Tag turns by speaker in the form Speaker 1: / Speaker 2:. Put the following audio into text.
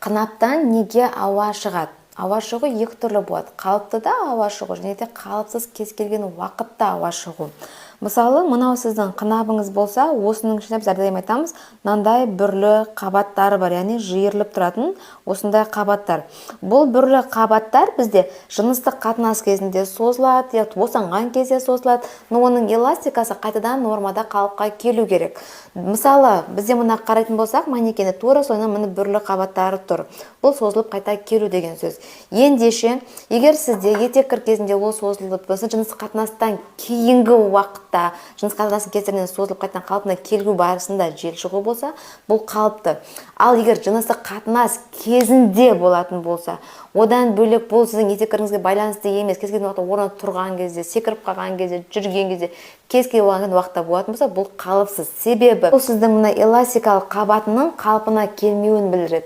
Speaker 1: Қынаптан неге ауа шығады? Ауа шығу екі түрлі болады. Қалыпты да ауа шығу, және де қалыпсыз кез келген уақытта ауа шығу. Мысалы, мынау сіздің қынабыңыз болса, осының ішінде біз әрдайым айтамыз, мынандай бүрлі қабаттары бар, яғни жиырылып тұратын осындай қабаттар. Бұл бүрлі қабаттар бізде жыныстық қатынас кезінде созылады, яғни босанған кезде созылады, но оның эластикасы қайтадан нормада қалыпқа келу керек. Мысалы, бізде мына қарайтын болсақ, манекені тура соның міне бүрлі қабаттары тұр. Бұл созылып қайта келу деген сөз. Ендеше, егер сізде етек кезінде ол созылып, жыныстық қатынастан кейінгі уақытта жыныстық қатынастың кесірінен созылып қайтадан қалпына келу барысында жел шығу болса, бұл қалыпты. Ал егер жыныстық қатынас кезінде болатын болса, одан бөлек бұл сіздің етектеріңізге байланысты емес, кез келген уақытта орнынан тұрған кезде, секіріп қалған кезде, жүрген кезде, кез келген уақытта болатын болса, бұл қалыпсыз. Себебі бұл сіздің мына эластикалық қабатының қалпына келмеуін білдіреді.